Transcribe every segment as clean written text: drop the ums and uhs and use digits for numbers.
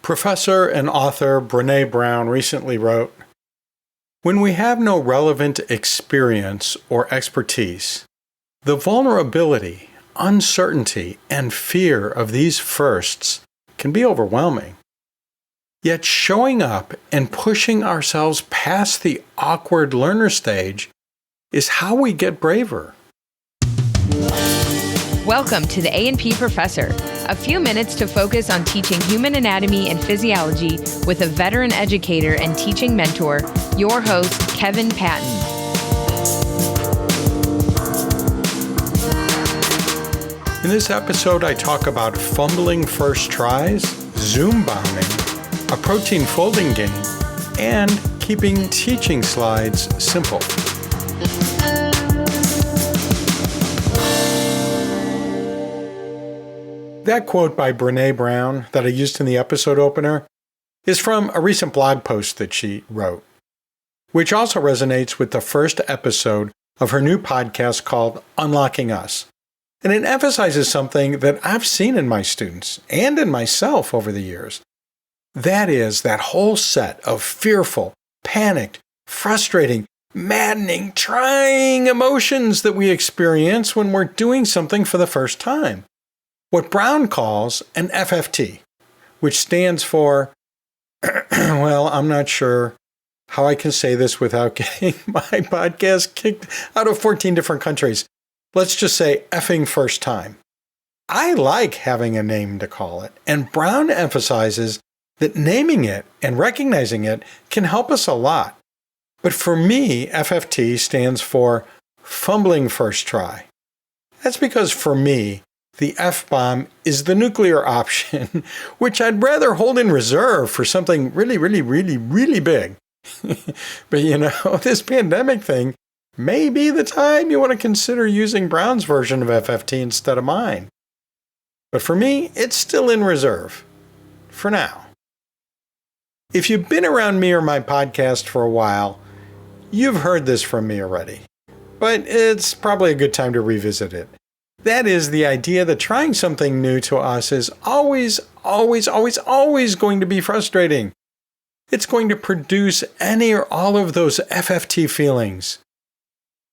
Professor and author Brené Brown recently wrote, "When we have no relevant experience or expertise, the vulnerability, uncertainty, and fear of these firsts can be overwhelming. Yet showing up and pushing ourselves past the awkward learner stage is how we get braver." Welcome to the A&P Professor, a few minutes to focus on teaching human anatomy and physiology with a veteran educator and teaching mentor, your host, Kevin Patton. In this episode, I talk about fumbling first tries, Zoombombing, a protein folding game, and keeping teaching slides simple. That quote by Brené Brown that I used in the episode opener is from a recent blog post that she wrote, which also resonates with the first episode of her new podcast called Unlocking Us. And it emphasizes something that I've seen in my students and in myself over the years. That is that whole set of fearful, panicked, frustrating, maddening, trying emotions that we experience when we're doing something for the first time. What Brown calls an FFT, which stands for, well, I'm not sure how I can say this without getting my podcast kicked out of 14 different countries. Let's just say effing first time. I like having a name to call it, and Brown emphasizes that naming it and recognizing it can help us a lot. But for me, FFT stands for Fumbling First Try. That's because for me, the F-bomb is the nuclear option, which I'd rather hold in reserve for something really, really, really, really big. But this pandemic thing may be the time you want to consider using Brown's version of FFT instead of mine. But for me, it's still in reserve. For now. If you've been around me or my podcast for a while, you've heard this from me already. But it's probably a good time to revisit it. That is the idea that trying something new to us is always going to be frustrating. It's going to produce any or all of those FFT feelings.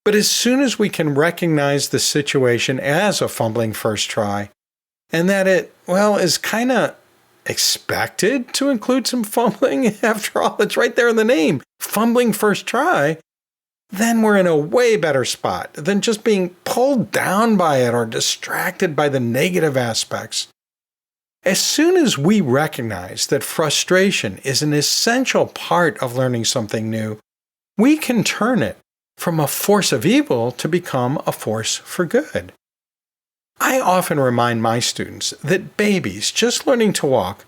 But as soon as we can recognize the situation as a fumbling first try, and that it, is kind of expected to include some fumbling, after all, it's right there in the name, fumbling first try, then we're in a way better spot than just being pulled down by it or distracted by the negative aspects. As soon as we recognize that frustration is an essential part of learning something new, we can turn it from a force of evil to become a force for good. I often remind my students that babies just learning to walk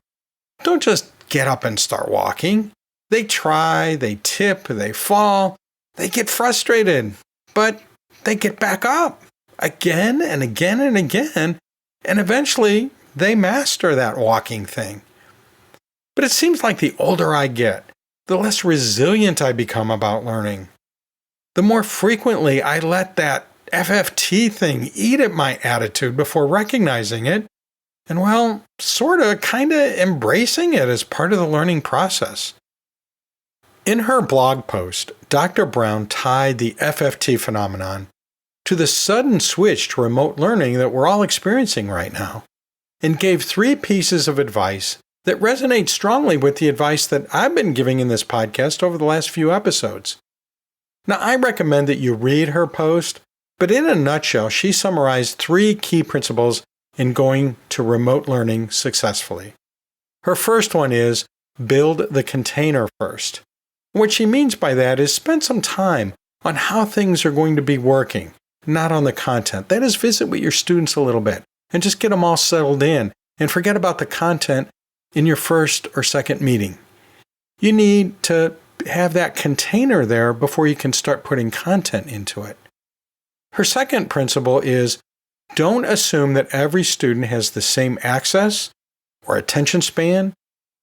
don't just get up and start walking. They try, they tip, they fall. They get frustrated, but they get back up again and again and again, and eventually they master that walking thing. But it seems like the older I get, the less resilient I become about learning. The more frequently I let that FFT thing eat at my attitude before recognizing it, and kind of embracing it as part of the learning process. In her blog post, Dr. Brown tied the FFT phenomenon to the sudden switch to remote learning that we're all experiencing right now, and gave 3 pieces of advice that resonate strongly with the advice that I've been giving in this podcast over the last few episodes. Now, I recommend that you read her post, but in a nutshell, she summarized 3 key principles in going to remote learning successfully. Her first one is build the container first. What she means by that is spend some time on how things are going to be working, not on the content. That is, visit with your students a little bit and just get them all settled in and forget about the content in your first or second meeting. You need to have that container there before you can start putting content into it. Her second principle is don't assume that every student has the same access or attention span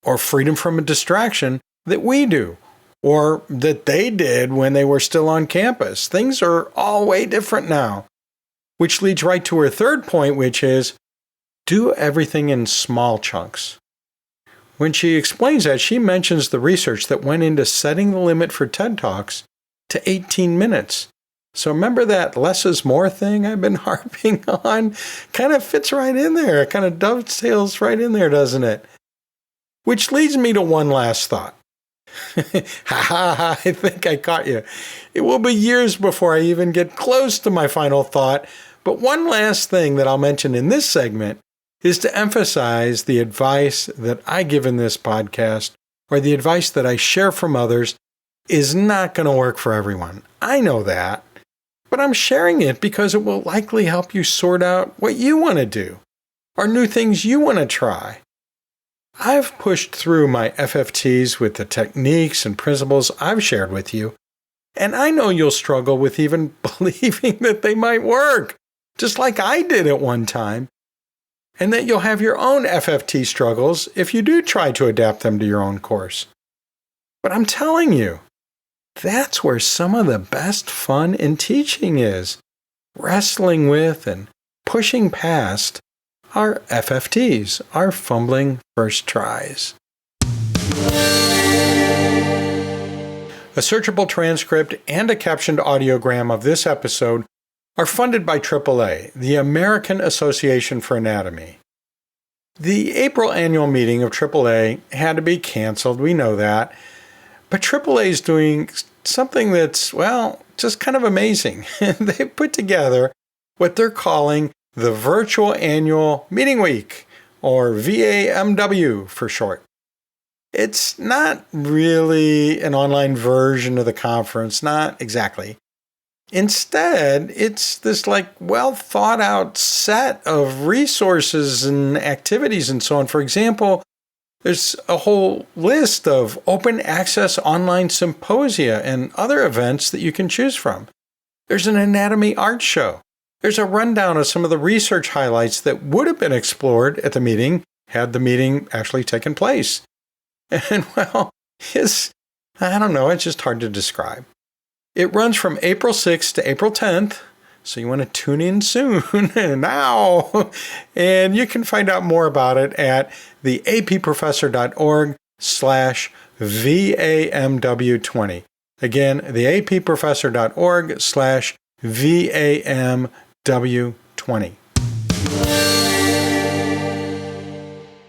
or freedom from a distraction that we do, or that they did when they were still on campus. Things are all way different now. Which leads right to her third point, which is do everything in small chunks. When she explains that, she mentions the research that went into setting the limit for TED Talks to 18 minutes. So remember that less is more thing I've been harping on? Kind of fits right in there. It kind of dovetails right in there, doesn't it? Which leads me to one last thought. I think I caught you. It will be years before I even get close to my final thought, but one last thing that I'll mention in this segment is to emphasize the advice that I give in this podcast, or the advice that I share from others, is not going to work for everyone. I know that, but I'm sharing it because it will likely help you sort out what you want to do, or new things you want to try. I've pushed through my FFTs with the techniques and principles I've shared with you, and I know you'll struggle with even believing that they might work, just like I did at one time, and that you'll have your own FFT struggles if you do try to adapt them to your own course. But I'm telling you, that's where some of the best fun in teaching is, wrestling with and pushing past our FFTs, our Fumbling First Tries. A searchable transcript and a captioned audiogram of this episode are funded by AAA, the American Association for Anatomy. The April annual meeting of AAA had to be canceled, we know that, but AAA is doing something that's, well, just kind of amazing. They put together what they're calling the Virtual Annual Meeting Week, or VAMW for short. It's not really an online version of the conference, not exactly. Instead, it's this well thought out set of resources and activities and so on. For example, there's a whole list of open access online symposia and other events that you can choose from. There's an anatomy art show. There's a rundown of some of the research highlights that would have been explored at the meeting had the meeting actually taken place. And well, it's just hard to describe. It runs from April 6th to April 10th, so you want to tune in soon, now. And you can find out more about it at theapprofessor.org/VAMW20. Again, theapprofessor.org/VAMW20.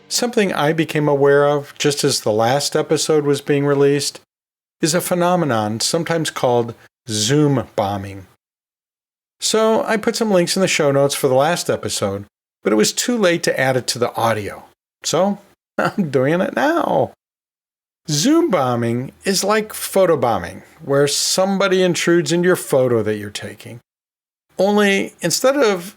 Something I became aware of just as the last episode was being released is a phenomenon sometimes called Zoombombing. So I put some links in the show notes for the last episode, but it was too late to add it to the audio. So I'm doing it now. Zoombombing is like photobombing, where somebody intrudes into your photo that you're taking. Only instead of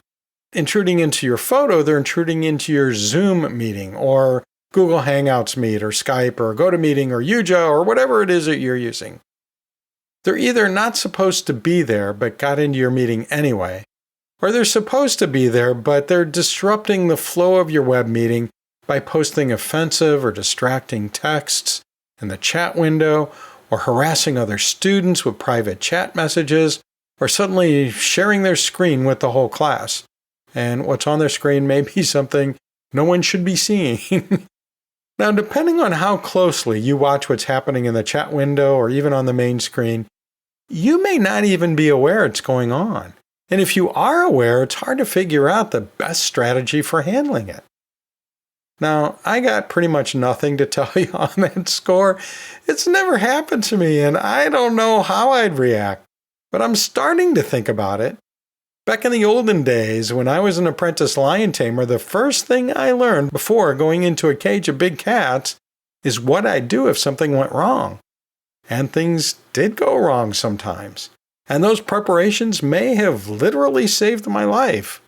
intruding into your photo, they're intruding into your Zoom meeting or Google Hangouts Meet or Skype or GoToMeeting or Yuja or whatever it is that you're using. They're either not supposed to be there but got into your meeting anyway, or they're supposed to be there but they're disrupting the flow of your web meeting by posting offensive or distracting texts in the chat window, or harassing other students with private chat messages, or suddenly sharing their screen with the whole class. And what's on their screen may be something no one should be seeing. Now, depending on how closely you watch what's happening in the chat window or even on the main screen, you may not even be aware it's going on. And if you are aware, it's hard to figure out the best strategy for handling it. Now, I got pretty much nothing to tell you on that score. It's never happened to me, and I don't know how I'd react, but I'm starting to think about it. Back in the olden days, when I was an apprentice lion tamer, the first thing I learned before going into a cage of big cats is what I'd do if something went wrong. And things did go wrong sometimes. And those preparations may have literally saved my life.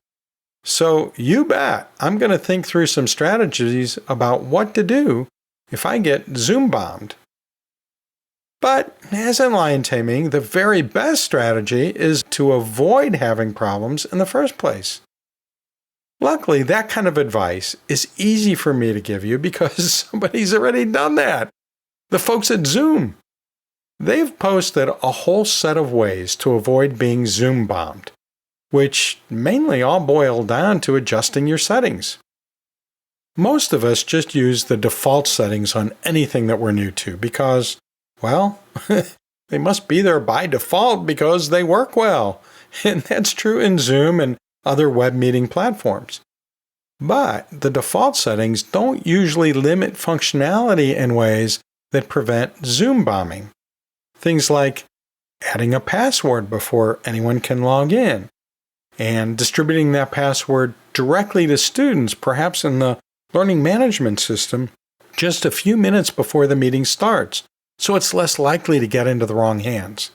So you bet I'm going to think through some strategies about what to do if I get Zoom bombed. But as in lion taming, the very best strategy is to avoid having problems in the first place. Luckily, that kind of advice is easy for me to give you because somebody's already done that. The folks at Zoom. They've posted a whole set of ways to avoid being Zoom bombed, which mainly all boil down to adjusting your settings. Most of us just use the default settings on anything that we're new to because, well, they must be there by default because they work well. And that's true in Zoom and other web meeting platforms. But the default settings don't usually limit functionality in ways that prevent Zoombombing. Things like adding a password before anyone can log in, and distributing that password directly to students, perhaps in the learning management system, just a few minutes before the meeting starts, so it's less likely to get into the wrong hands.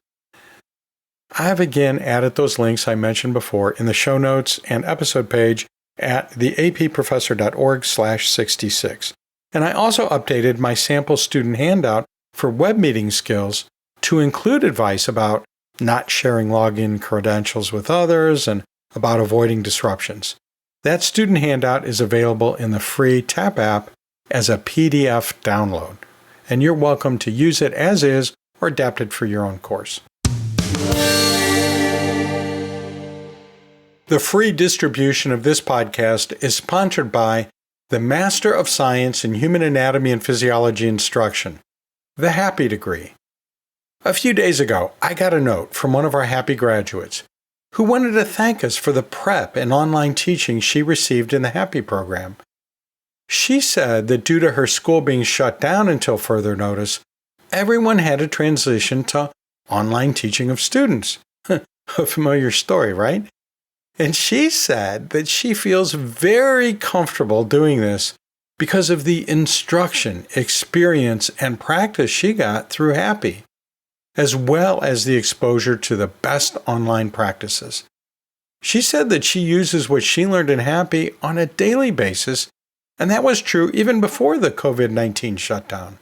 I've again added those links I mentioned before in the show notes and episode page at theapprofessor.org/66. And I also updated my sample student handout for web meeting skills to include advice about not sharing login credentials with others and about avoiding disruptions. That student handout is available in the free TAP app as a PDF download, and you're welcome to use it as is or adapt it for your own course. The free distribution of this podcast is sponsored by the Master of Science in Human Anatomy and Physiology Instruction, the HAPI degree. A few days ago, I got a note from one of our HAPI graduates who wanted to thank us for the prep and online teaching she received in the HAPI program. She said that due to her school being shut down until further notice, everyone had to transition to online teaching of students. A familiar story, right? And she said that she feels very comfortable doing this because of the instruction, experience, and practice she got through HAPI, as well as the exposure to the best online practices. She said that she uses what she learned in HAPI on a daily basis, and that was true even before the COVID-19 shutdown.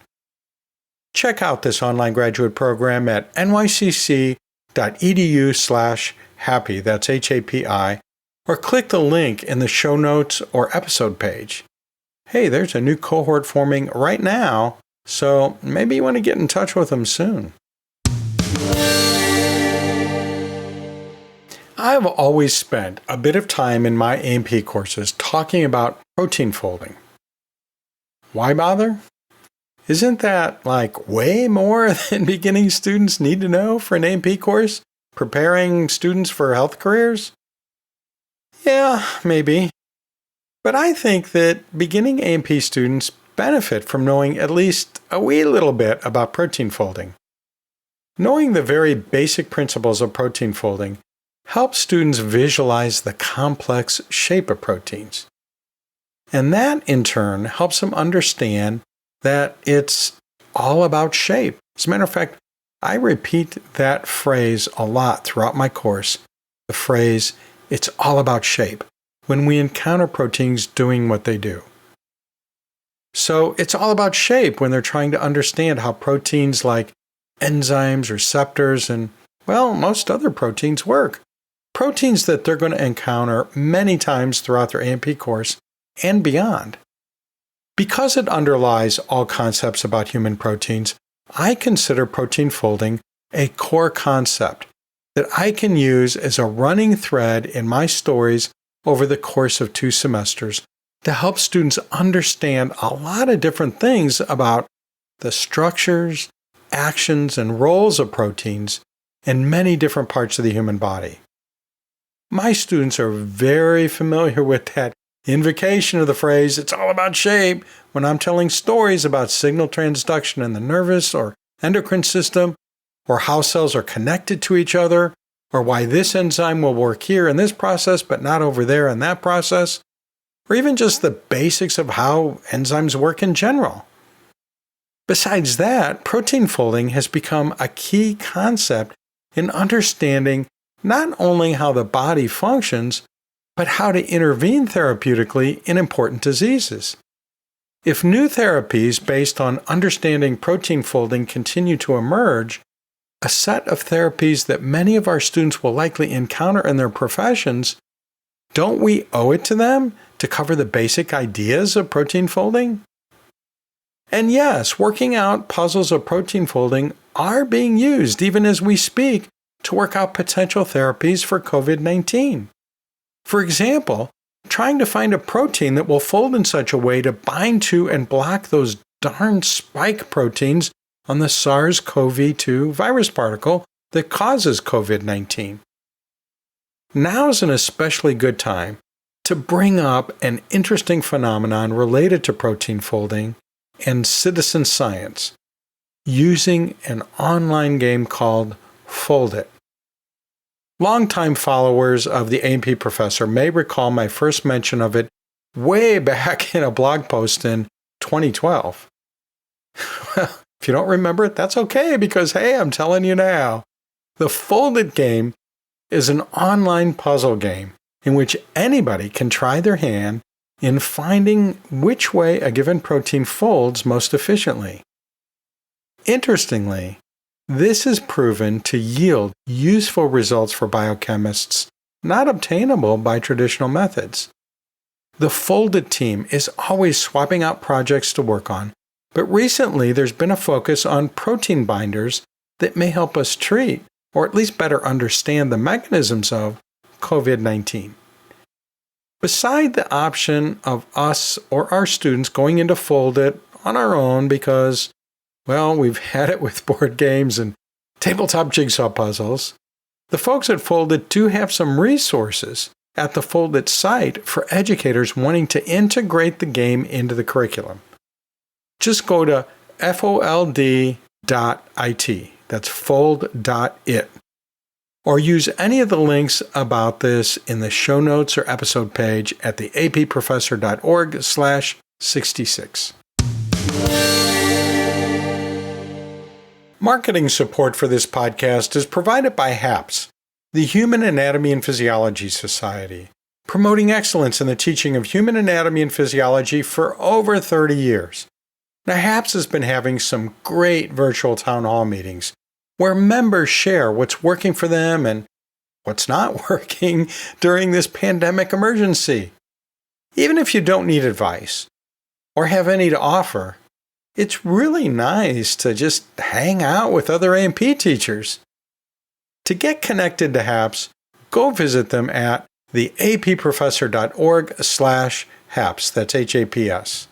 Check out this online graduate program at nycc.edu/HAPI, that's HAPI, or click the link in the show notes or episode page. Hey, there's a new cohort forming right now, so maybe you want to get in touch with them soon. I've always spent a bit of time in my A&P courses talking about protein folding. Why bother? Isn't that like way more than beginning students need to know for an A&P course, preparing students for health careers? Yeah, maybe. But I think that beginning A&P students benefit from knowing at least a wee little bit about protein folding. Knowing the very basic principles of protein folding helps students visualize the complex shape of proteins. And that, in turn, helps them understand that it's all about shape. As a matter of fact, I repeat that phrase a lot throughout my course, the phrase, it's all about shape, when we encounter proteins doing what they do. So it's all about shape when they're trying to understand how proteins like enzymes, receptors, and, well, most other proteins work. Proteins that they're going to encounter many times throughout their A&P course and beyond. Because it underlies all concepts about human proteins, I consider protein folding a core concept that I can use as a running thread in my stories over the course of 2 semesters to help students understand a lot of different things about the structures, actions, and roles of proteins in many different parts of the human body. My students are very familiar with that invocation of the phrase, it's all about shape, when I'm telling stories about signal transduction in the nervous or endocrine system, or how cells are connected to each other, or why this enzyme will work here in this process but not over there in that process, or even just the basics of how enzymes work in general. Besides that, protein folding has become a key concept in understanding not only how the body functions, but how to intervene therapeutically in important diseases. If new therapies based on understanding protein folding continue to emerge, a set of therapies that many of our students will likely encounter in their professions, don't we owe it to them to cover the basic ideas of protein folding? And yes, working out puzzles of protein folding are being used even as we speak to work out potential therapies for COVID-19. For example, trying to find a protein that will fold in such a way to bind to and block those darn spike proteins on the SARS-CoV-2 virus particle that causes COVID-19. Now is an especially good time to bring up an interesting phenomenon related to protein folding and citizen science using an online game called Foldit. Longtime followers of the A&P Professor may recall my first mention of it way back in a blog post in 2012. Well, if you don't remember it, that's okay, because hey, I'm telling you now. The Foldit game is an online puzzle game in which anybody can try their hand in finding which way a given protein folds most efficiently. Interestingly, this is proven to yield useful results for biochemists not obtainable by traditional methods. The Foldit team is always swapping out projects to work on, but recently there's been a focus on protein binders that may help us treat, or at least better understand the mechanisms of COVID-19. Beside the option of us or our students going into Foldit on our own because, well, we've had it with board games and tabletop jigsaw puzzles, the folks at Foldit do have some resources at the Foldit site for educators wanting to integrate the game into the curriculum. Just go to fold.it, that's fold.it, or use any of the links about this in the show notes or episode page at the approfessor.org/66. Marketing support for this podcast is provided by HAPS, the Human Anatomy and Physiology Society, promoting excellence in the teaching of human anatomy and physiology for over 30 years. Now, HAPS has been having some great virtual town hall meetings where members share what's working for them and what's not working during this pandemic emergency. Even if you don't need advice or have any to offer, it's really nice to just hang out with other A&P teachers. To get connected to HAPS, go visit them at the approfessor.org/HAPS. That's HAPS.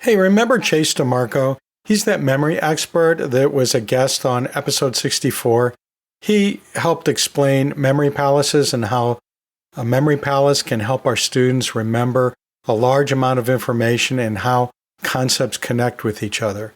Hey, remember Chase DeMarco? He's that memory expert that was a guest on episode 64. He helped explain memory palaces and how a memory palace can help our students remember a large amount of information and how concepts connect with each other.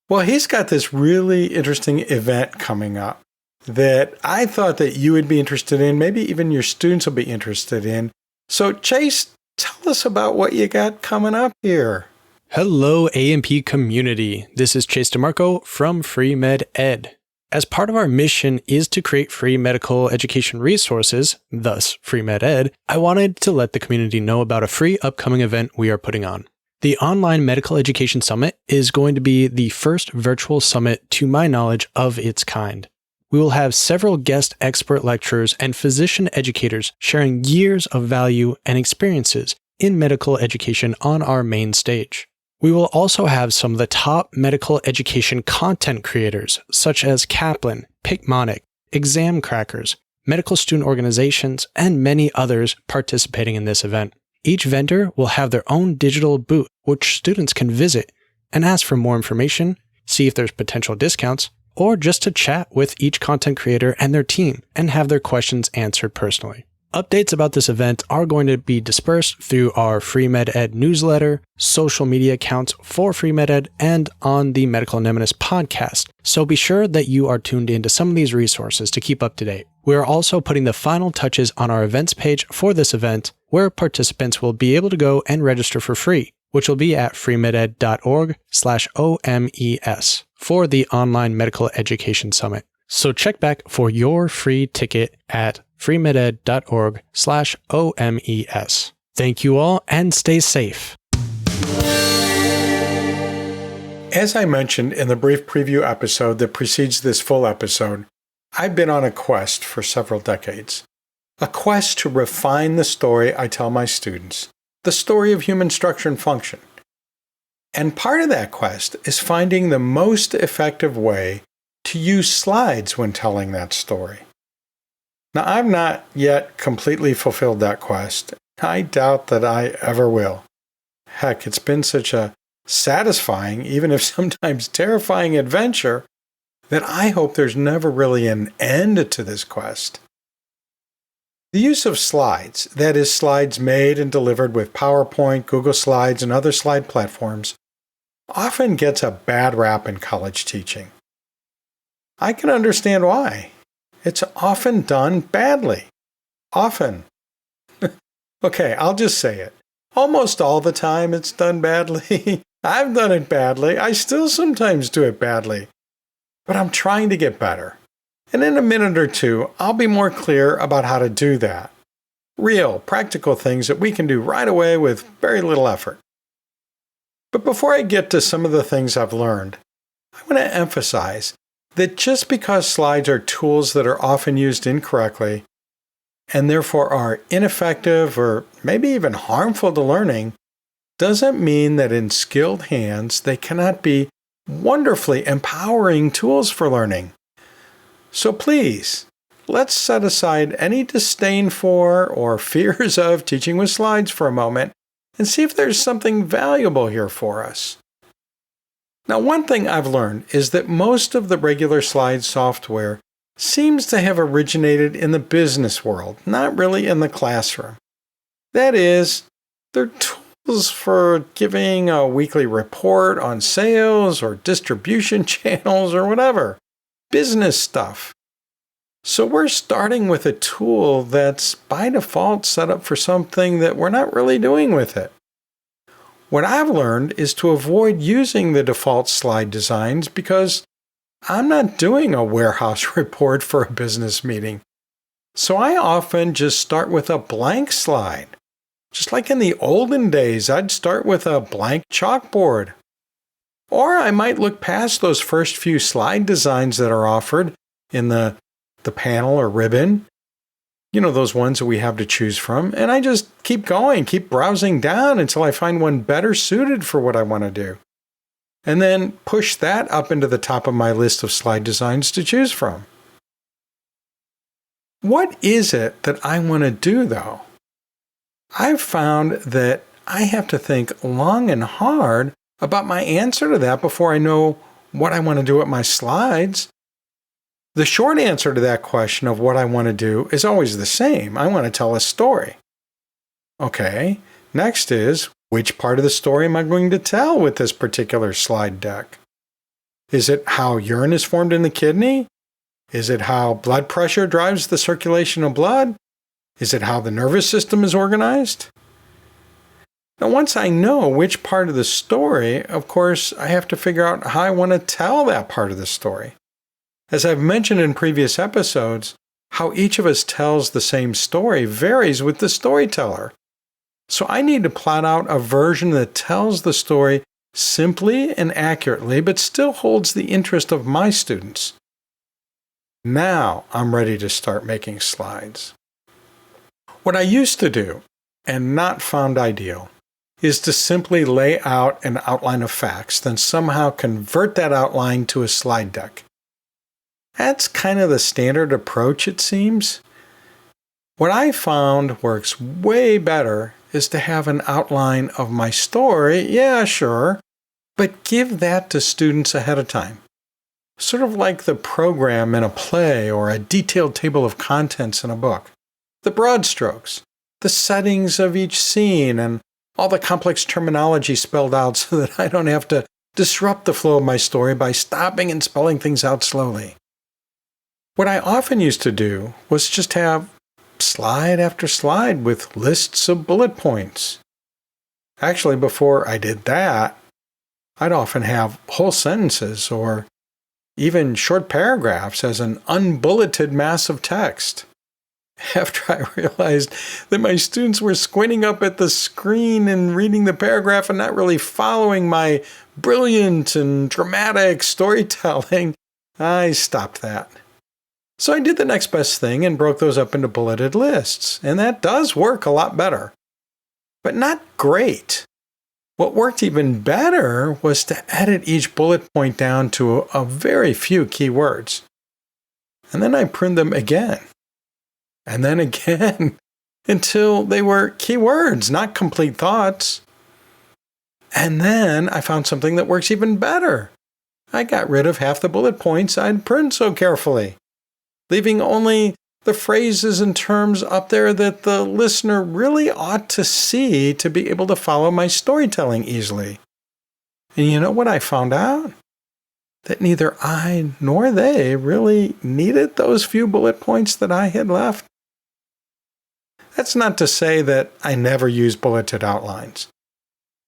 Well, he's got this really interesting event coming up that I thought that you would be interested in, maybe even your students will be interested in. So Chase, tell us about what you got coming up here. Hello, A&P community. This is Chase DeMarco from FreeMedEd. As part of our mission is to create free medical education resources, thus FreeMedEd, I wanted to let the community know about a free upcoming event we are putting on. The Online Medical Education Summit is going to be the first virtual summit, to my knowledge, of its kind. We will have several guest expert lecturers and physician educators sharing years of value and experiences in medical education on our main stage. We will also have some of the top medical education content creators, such as Kaplan, Picmonic, Exam Crackers, medical student organizations, and many others participating in this event. Each vendor will have their own digital booth, which students can visit and ask for more information, see if there's potential discounts, or just to chat with each content creator and their team and have their questions answered personally. Updates about this event are going to be dispersed through our FreeMedEd newsletter, social media accounts for FreeMedEd, and on the Medical Anemones podcast. So be sure that you are tuned into some of these resources to keep up to date. We are also putting the final touches on our events page for this event, where participants will be able to go and register for free, which will be at freemeded.org/OMES for the Online Medical Education Summit. So check back for your free ticket at freemeded.org/OMES. Thank you all and stay safe. As I mentioned in the brief preview episode that precedes this full episode, I've been on a quest for several decades. A quest to refine the story I tell my students, the story of human structure and function. And part of that quest is finding the most effective way to use slides when telling that story. Now, I've not yet completely fulfilled that quest. I doubt that I ever will. Heck, it's been such a satisfying, even if sometimes terrifying adventure, that I hope there's never really an end to this quest. The use of slides, that is, slides made and delivered with PowerPoint, Google Slides, and other slide platforms, often gets a bad rap in college teaching. I can understand why. It's often done badly. Often. Okay, I'll just say it. Almost all the time it's done badly. I've done it badly. I still sometimes do it badly. But I'm trying to get better. And in a minute or two, I'll be more clear about how to do that. Real, practical things that we can do right away with very little effort. But before I get to some of the things I've learned, I want to emphasize that just because slides are tools that are often used incorrectly, and therefore are ineffective or maybe even harmful to learning, doesn't mean that in skilled hands they cannot be wonderfully empowering tools for learning. So please, let's set aside any disdain for or fears of teaching with slides for a moment and see if there's something valuable here for us. Now, one thing I've learned is that most of the regular slide software seems to have originated in the business world, not really in the classroom. That is, they're tools for giving a weekly report on sales or distribution channels or whatever. Business stuff. So we're starting with a tool that's by default set up for something that we're not really doing with it. What I've learned is to avoid using the default slide designs because I'm not doing a warehouse report for a business meeting. So I often just start with a blank slide. Just like in the olden days, I'd start with a blank chalkboard. Or I might look past those first few slide designs that are offered in the panel or ribbon. You know, those ones that we have to choose from. And I just keep going, keep browsing down until I find one better suited for what I want to do. And then push that up into the top of my list of slide designs to choose from. What is it that I want to do, though? I've found that I have to think long and hard about my answer to that before I know what I want to do with my slides. The short answer to that question of what I want to do is always the same. I want to tell a story. Okay, next is, which part of the story am I going to tell with this particular slide deck? Is it how urine is formed in the kidney? Is it how blood pressure drives the circulation of blood? Is it how the nervous system is organized? Now, once I know which part of the story, of course, I have to figure out how I want to tell that part of the story. As I've mentioned in previous episodes, how each of us tells the same story varies with the storyteller. So I need to plot out a version that tells the story simply and accurately, but still holds the interest of my students. Now I'm ready to start making slides. What I used to do, and not found ideal, is to simply lay out an outline of facts, then somehow convert that outline to a slide deck. That's kind of the standard approach, it seems. What I found works way better is to have an outline of my story, yeah, sure, but give that to students ahead of time. Sort of like the program in a play or a detailed table of contents in a book. The broad strokes, the settings of each scene, and all the complex terminology spelled out so that I don't have to disrupt the flow of my story by stopping and spelling things out slowly. What I often used to do was just have slide after slide with lists of bullet points. Actually, before I did that, I'd often have whole sentences or even short paragraphs as an unbulleted mass of text. After I realized that my students were squinting up at the screen and reading the paragraph and not really following my brilliant and dramatic storytelling, I stopped that. So I did the next best thing and broke those up into bulleted lists, and that does work a lot better. But not great. What worked even better was to edit each bullet point down to a very few keywords. And then I print them again. and then again until they were keywords, not complete thoughts. And then I found something that works even better. I got rid of half the bullet points I'd pruned so carefully, leaving only the phrases and terms up there that the listener really ought to see to be able to follow my storytelling easily. And you know what I found out? That neither I nor they really needed those few bullet points that I had left. That's not to say that I never use bulleted outlines,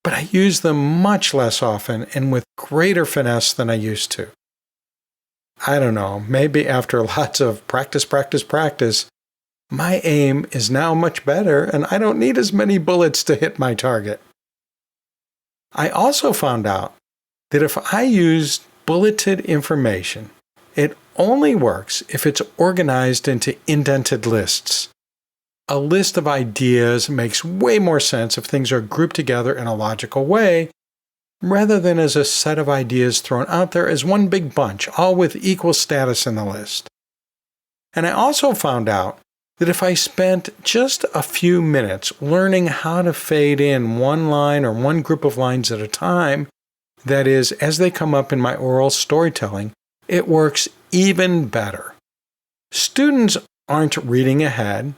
but I use them much less often and with greater finesse than I used to. I don't know, maybe after lots of practice, my aim is now much better and I don't need as many bullets to hit my target. I also found out that if I used bulleted information, it only works if it's organized into indented lists. A list of ideas makes way more sense if things are grouped together in a logical way, rather than as a set of ideas thrown out there as one big bunch, all with equal status in the list. And I also found out that if I spent just a few minutes learning how to fade in one line or one group of lines at a time, that is, as they come up in my oral storytelling, it works even better. Students aren't reading ahead,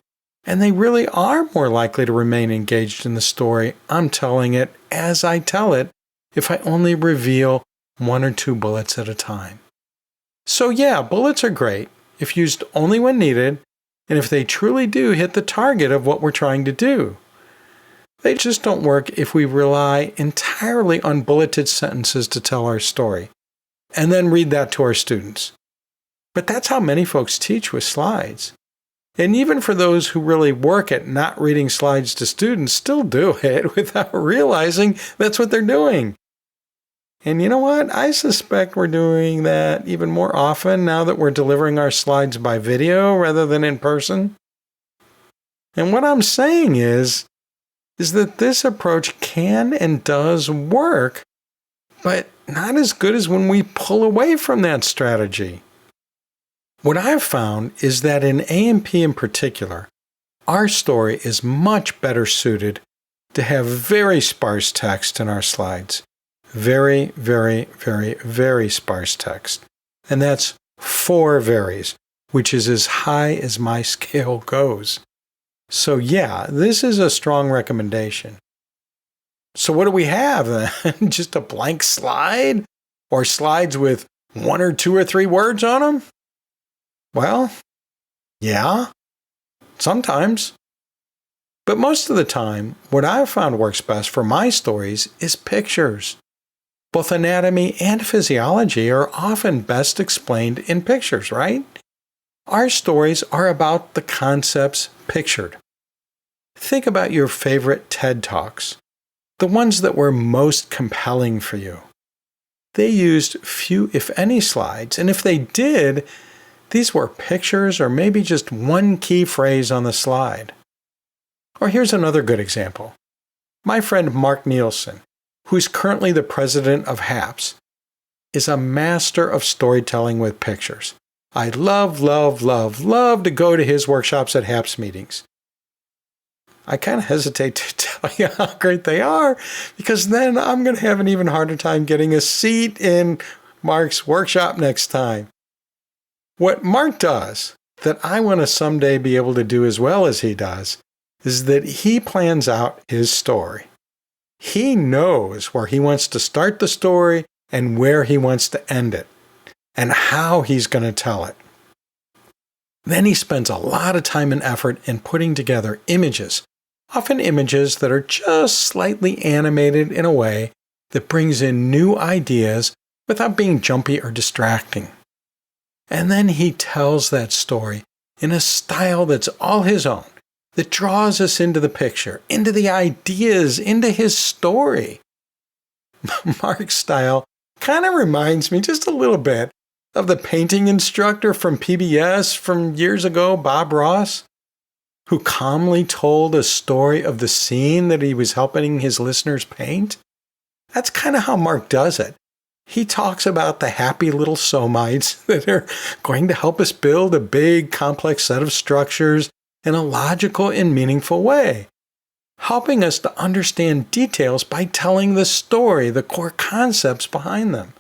and they really are more likely to remain engaged in the story I'm telling it as I tell it if I only reveal one or two bullets at a time. So yeah, bullets are great if used only when needed, and if they truly do hit the target of what we're trying to do. They just don't work if we rely entirely on bulleted sentences to tell our story, and then read that to our students. But that's how many folks teach with slides. And even for those who really work at not reading slides to students still do it without realizing that's what they're doing. And you know what? I suspect we're doing that even more often now that we're delivering our slides by video rather than in person. And what I'm saying is that this approach can and does work, but not as good as when we pull away from that strategy. What I've found is that in A&P in particular, our story is much better suited to have very sparse text in our slides. Very, very, very, very sparse text. And that's 4 varies, which is as high as my scale goes. So yeah, this is a strong recommendation. So what do we have then? Just a blank slide? Or slides with 1 or 2 or 3 words on them? Well, yeah, sometimes. But most of the time, what I've found works best for my stories is pictures. Both anatomy and physiology are often best explained in pictures, right? Our stories are about the concepts pictured. Think about your favorite TED Talks, the ones that were most compelling for you. They used few, if any, slides, and if they did, these were pictures or maybe just one key phrase on the slide. Or here's another good example. My friend Mark Nielsen, who's currently the president of HAPS, is a master of storytelling with pictures. I love to go to his workshops at HAPS meetings. I kind of hesitate to tell you how great they are, because then I'm going to have an even harder time getting a seat in Mark's workshop next time. What Mark does that I want to someday be able to do as well as he does is that he plans out his story. He knows where he wants to start the story and where he wants to end it, and how he's going to tell it. Then he spends a lot of time and effort in putting together images, often images that are just slightly animated in a way that brings in new ideas without being jumpy or distracting. And then he tells that story in a style that's all his own, that draws us into the picture, into the ideas, into his story. Mark's style kind of reminds me just a little bit of the painting instructor from PBS from years ago, Bob Ross, who calmly told a story of the scene that he was helping his listeners paint. That's kind of how Mark does it. He talks about the happy little somites that are going to help us build a big, complex set of structures in a logical and meaningful way, helping us to understand details by telling the story, the core concepts behind them.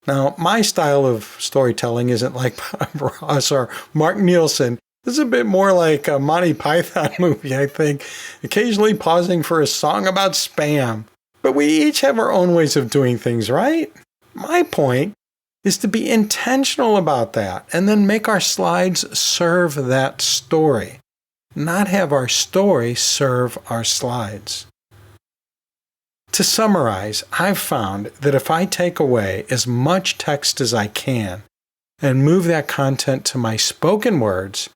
Now, my style of storytelling isn't like Bob Ross or Mark Nielsen. This is a bit more like a Monty Python movie, I think, occasionally pausing for a song about spam. But we each have our own ways of doing things, right? My point is to be intentional about that and then make our slides serve that story, not have our story serve our slides. To summarize, I've found that if I take away as much text as I can and move that content to my spoken words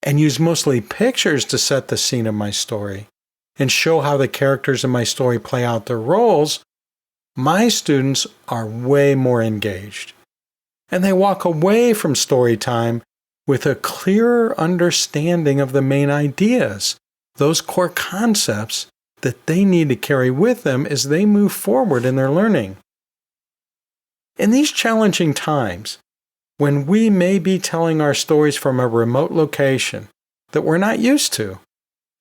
and use mostly pictures to set the scene of my story and show how the characters in my story play out their roles, my students are way more engaged. And they walk away from story time with a clearer understanding of the main ideas, those core concepts that they need to carry with them as they move forward in their learning. In these challenging times, when we may be telling our stories from a remote location that we're not used to,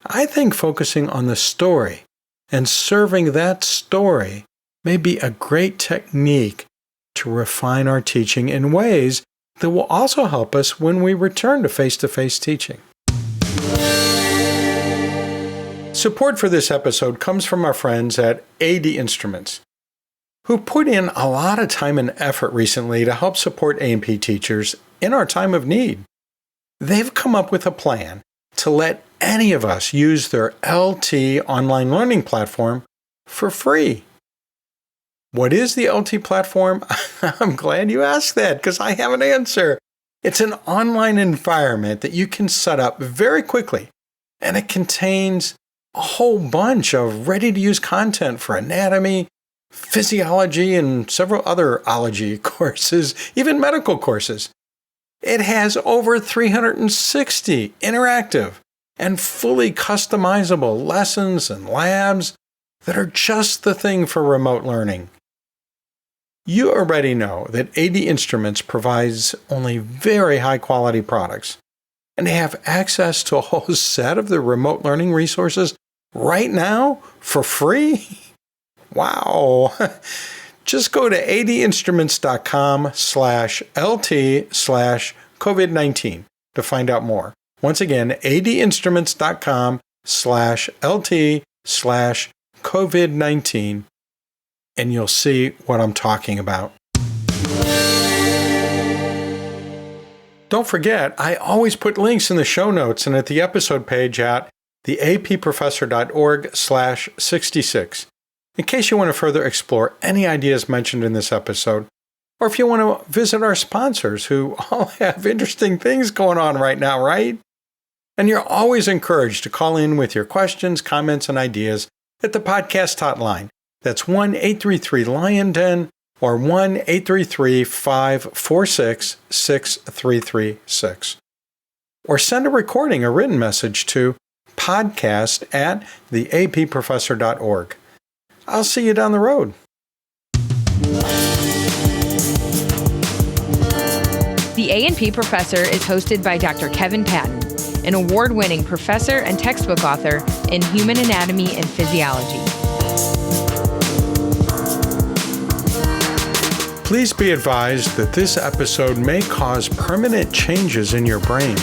I think focusing on the story and serving that story may be a great technique to refine our teaching in ways that will also help us when we return to face-to-face teaching. Support for this episode comes from our friends at ADInstruments, who put in a lot of time and effort recently to help support A&P teachers in our time of need. They've come up with a plan to let any of us use their LT online learning platform for free. What is the LT platform? I'm glad you asked that because I have an answer. It's an online environment that you can set up very quickly, and it contains a whole bunch of ready-to-use content for anatomy, physiology, and several other ology courses, even medical courses. It has over 360 interactive and fully customizable lessons and labs that are just the thing for remote learning. You already know that ADInstruments provides only very high-quality products, and they have access to a whole set of the remote learning resources right now for free. Wow. Just go to ADInstruments.com/LT/COVID-19 to find out more. Once again, ADInstruments.com/LT/COVID-19, and you'll see what I'm talking about. Don't forget, I always put links in the show notes and at the episode page at theapprofessor.org/66 in case you want to further explore any ideas mentioned in this episode, or if you want to visit our sponsors who all have interesting things going on right now, right? And you're always encouraged to call in with your questions, comments, and ideas at the podcast hotline. That's 1-833-LION-10 or 1-833-546-6336. Or send a recording, a written message to podcast@theapprofessor.org. I'll see you down the road. The A&P Professor is hosted by Dr. Kevin Patton, an award-winning professor and textbook author in human anatomy and physiology. Please be advised that this episode may cause permanent changes in your brain.